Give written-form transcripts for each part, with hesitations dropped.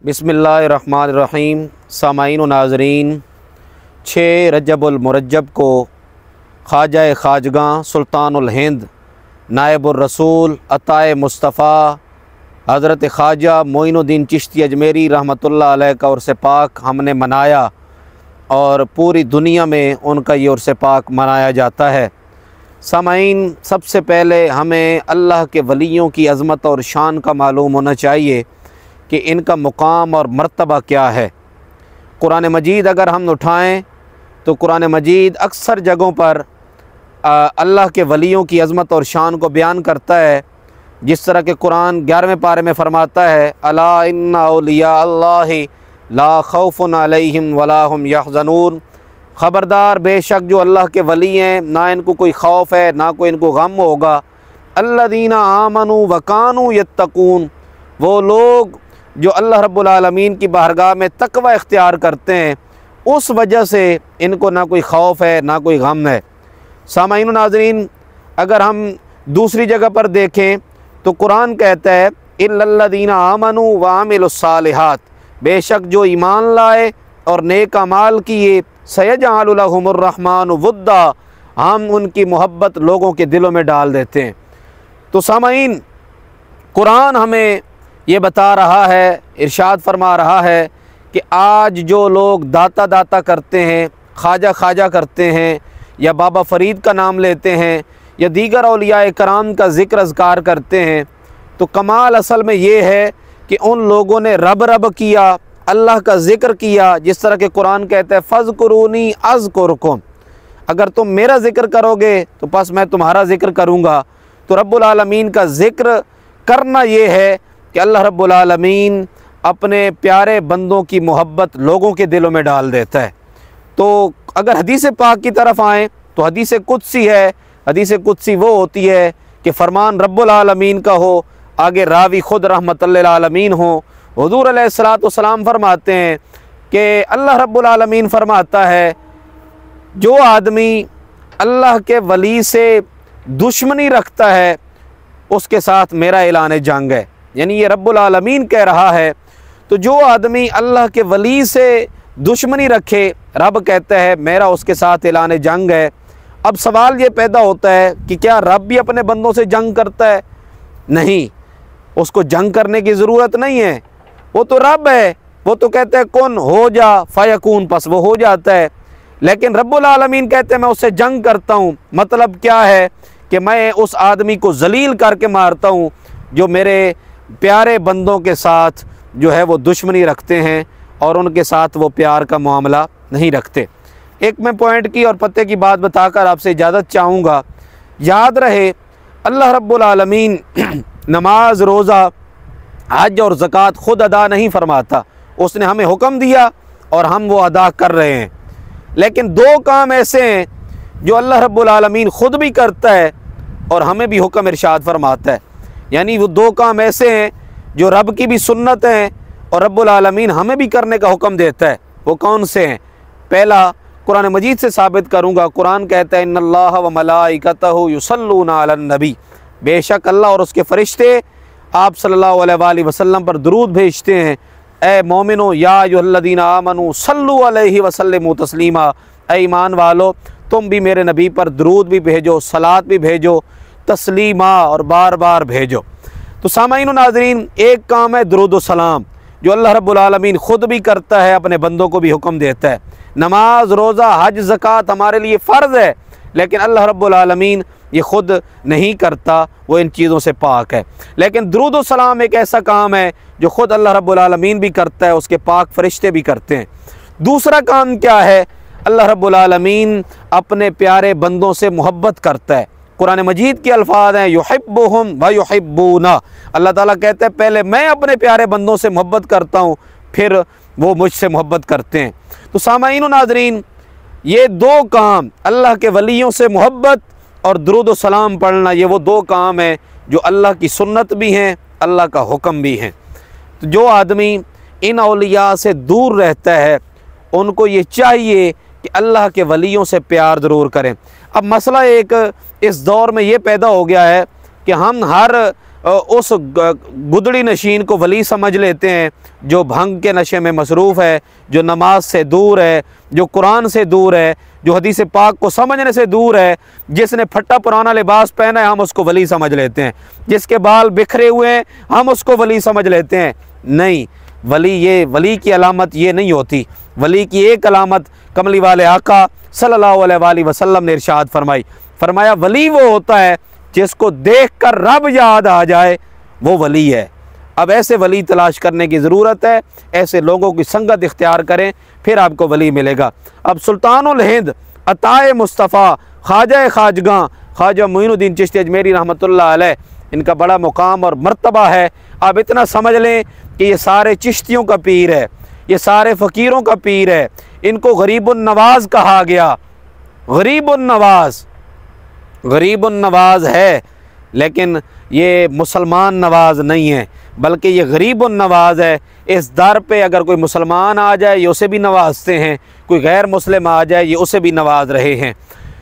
बिस्मिल्लाहिर्रहमानिर्रहीम। सामाईन व नाज़रीन, 6 रजबुल मुरज्जब को ख्वाजा ख़ाजगां सुल्तानुल हिंद नायबुर रसूल अताए मुस्तफ़ा हज़रत ख्वाजा मोइनुद्दीन चिश्ती अजमेरी रहमतुल्लाह अलैह का उर्स पाक हमने मनाया और पूरी दुनिया में उनका ये उर्स पाक मनाया जाता है। सामाईन, सबसे पहले हमें अल्लाह के वलियों की अज़मत और शान का मालूम होना चाहिए कि इनका मुकाम और मर्तबा क्या है। कुरान मजीद अगर हम उठाएं तो कुरान मजीद अक्सर जगहों पर अल्लाह के वलियों की अज़मत और शान को बयान करता है। जिस तरह के कुरान 11वें पारे में फ़रमाता है, अला इन्ना औलिया अल्लाहि ला खौफुन अलैहिम वला हुम यहज़नून, ख़बरदार बेशक जो अल्लाह के वली हैं ना इनको कोई खौफ है ना कोई इनको गम होगा। अल्लज़ीना आमनू व कानू यत्तकून, वो लोग जो अल्लाह रब्बुल आलमीन की बारगाह में तक़वा इख्तियार करते हैं, उस वजह से इनको ना कोई खौफ है ना कोई गम है। सामाईन नाज़रीन, अगर हम दूसरी जगह पर देखें तो कुरान कहता है इल्लल्लज़ीना आमनू व आमिलुस्सालिहात, बेशक जो ईमान लाए और नेक अमाल किए, सयजअलु लहुमुर रहमानु वुद्दा, हम उनकी मोहब्बत लोगों के दिलों में डाल देते हैं। तो सामाईन, कुरान हमें ये बता रहा है, इरशाद फरमा रहा है कि आज जो लोग दाता दाता करते हैं, ख्वाजा ख्वाजा करते हैं, या बाबा फ़रीद का नाम लेते हैं, या दीगर औलिया कराम का ज़िक्र अज़कार करते हैं, तो कमाल असल में ये है कि उन लोगों ने रब रब किया, अल्लाह का ज़िक्र किया। जिस तरह के कुरान कहते हैं फ़ज़्कुरूनी अज़्कुरुकुम, अगर तुम मेरा ज़िक्र करोगे तो बस मैं तुम्हारा ज़िक्र करूँगा। तो रब्बुल आलमीन का ज़िक्र करना ये है कि अल्लाह रब्बुल आलमीन अपने प्यारे बंदों की मोहब्बत लोगों के दिलों में डाल देता है। तो अगर हदीस पाक की तरफ आएँ तो हदीस कुदसी है। हदीस कुदसी वो होती है कि फ़रमान रब्बुल आलमीन का हो, आगे रावी ख़ुद रहमतुल्लिल आलमीन हो। हुज़ूर अलैहिस्सलातु वस्सलाम फरमाते हैं कि अल्लाह रब्बुल आलमीन फरमाता है, जो आदमी अल्लाह के वली से दुश्मनी रखता है उसके साथ मेरा ऐलान जंग है। यानी ये रब्बुल आलमीन कह रहा है। तो जो आदमी अल्लाह के वली से दुश्मनी रखे, रब कहता है मेरा उसके साथ ऐलान जंग है। अब सवाल ये पैदा होता है कि क्या रब भी अपने बंदों से जंग करता है? नहीं, उसको जंग करने की ज़रूरत नहीं है, वो तो रब है। वो तो कहते हैं कुन हो जा फ़यकून, बस वो हो जाता है। लेकिन रब्बुल आलमीन कहते हैं मैं उससे जंग करता हूँ। मतलब क्या है कि मैं उस आदमी को जलील करके मारता हूँ जो मेरे प्यारे बंदों के साथ जो है वो दुश्मनी रखते हैं और उनके साथ वो प्यार का मामला नहीं रखते। एक मैं पॉइंट की और पत्ते की बात बताकर आपसे इजाज़त चाहूँगा। याद रहे, अल्लाह रब्बुल आलमीन नमाज, रोज़ा, हज और ज़कात ख़ुद अदा नहीं फरमाता, उसने हमें हुक्म दिया और हम वो अदा कर रहे हैं। लेकिन 2 काम ऐसे हैं जो अल्लाह रब्बुल आलमीन ख़ुद भी करता है और हमें भी हुक्म इरशाद फरमाता है। यानी वो 2 काम ऐसे हैं जो रब की भी सुन्नत हैं और रब्बुल आलमीन हमें भी करने का हुक्म देता है। वो कौन से हैं? पहला कुरान मजीद से साबित करूँगा। कुरान कहता है इन्नल्लाह व मलाइकतहु युसल्लूना अलन नबी, बेशक अल्लाह और उसके फ़रिश्ते आप सल्लल्लाहु अलैहि वसल्लम पर दुरूद भेजते हैं। ए मोमिनो या अय्युहल्लज़ीना आमनू सल्लु अलैहि व सल्लिमू तस्लीमा, ए ईमान वालो तुम भी मेरे नबी पर दुरूद भी भेजो, सलात भी भेजो, तस्लीमा और बार बार भेजो। तो सामाईन नाज़रीन, एक काम है दुरूद व सलाम जो अल्लाह रब्बुल आलमीन ख़ुद भी करता है, अपने बंदों को भी हुक्म देता है। नमाज, रोज़ा, हज, ज़कात हमारे लिए फ़र्ज़ है, लेकिन अल्लाह रब्बुल आलमीन ये ख़ुद नहीं करता, वो इन चीज़ों से पाक है। लेकिन दुरूद व सलाम एक ऐसा काम है जो ख़ुद अल्लाह रब्बुल आलमीन भी करता है, उसके पाक फ़रिश्ते भी करते हैं। दूसरा काम क्या है? अल्लाह रब्बुल आलमीन अपने प्यारे बंदों से मोहब्बत करता है। कुरान मजीद के अल्फाज हैं युहिब्बुहुम व युहिब्बूना, अल्लाह ताला कहते हैं पहले मैं अपने प्यारे बंदों से मोहब्बत करता हूँ, फिर वो मुझसे मोहब्बत करते हैं। तो सामाईन नाज़रीन, ये 2 काम, अल्लाह के वलियों से मोहब्बत और दुरूद व सलाम पढ़ना, ये वो 2 काम हैं जो अल्लाह की सुन्नत भी हैं, अल्लाह का हुक्म भी हैं। तो जो आदमी इन औलिया से दूर रहता है उनको ये चाहिए कि अल्लाह के वलियों से प्यार ज़रूर करें। अब मसला एक इस दौर में ये पैदा हो गया है कि हम हर उस गुदड़ी नशीन को वली समझ लेते हैं जो भंग के नशे में मसरूफ़ है, जो नमाज से दूर है, जो कुरान से दूर है, जो हदीस पाक को समझने से दूर है, जिसने फटा पुराना लिबास पहना है हम उसको वली समझ लेते हैं, जिसके बाल बिखरे हुए हैं हम उसको वली समझ लेते हैं। नहीं, वली की अलामत ये नहीं होती। वली की एक अलामत कमली वाले आका सल्लल्लाहु अलैहि वसल्लम ने इरशाद फरमाया वली वो होता है जिसको देख कर रब याद आ जाए, वो वली है। अब ऐसे वली तलाश करने की ज़रूरत है, ऐसे लोगों की संगत इख्तियार करें, फिर आपको वली मिलेगा। अब सुल्तानुल हिंद अताए मुस्तफ़ा ख्वाजा खाजगां ख्वाजा मोइनुद्दीन चिश्ती अजमेरी रहमतुल्लाह अलैह, इनका बड़ा मुकाम और मर्तबा है। आप इतना समझ लें कि ये सारे चिश्तियों का पीर है, ये सारे फ़कीरों का पीर है। इनको गरीबुन नवाज़ कहा गया। गरीबुन नवाज़ है, लेकिन ये मुसलमान नवाज़ नहीं है, बल्कि ये गरीबुन नवाज़ है। इस दर पे अगर कोई मुसलमान आ जाए ये उसे भी नवाजते हैं, कोई गैर मुस्लिम आ जाए ये उसे भी नवाज रहे हैं।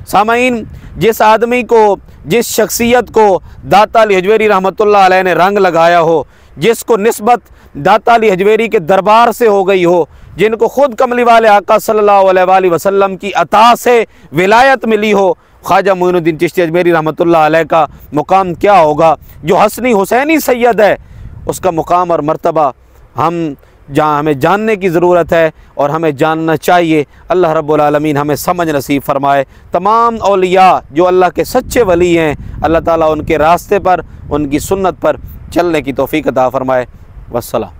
सामाईन, जिस आदमी को, जिस शख्सियत को दाता अली हजवेरी रहमतुल्लाह अलैह ने रंग लगाया हो, जिसको निस्बत दाता अली हजवेरी के दरबार से हो गई हो, जिनको खुद कमली वाले आका सल्लल्लाहु अलैहि वसल्लम की अता से विलायत मिली हो, ख्वाजा मोइनुद्दीन चिश्ती अजमेरी रहमतुल्लाह अलैह का मुकाम क्या होगा। जो हसनी हुसैनी सैयद है उसका मुकाम और मर्तबा हमें जानने की ज़रूरत है और हमें जानना चाहिए। अल्लाह रब्बुल आलमीन हमें समझ नसीब फरमाए। तमाम औलिया जो अल्लाह के सच्चे वली हैं, अल्लाह ताला उनके रास्ते पर, उनकी सुन्नत पर चलने की तौफीक अता फरमाए। वस्सलाम।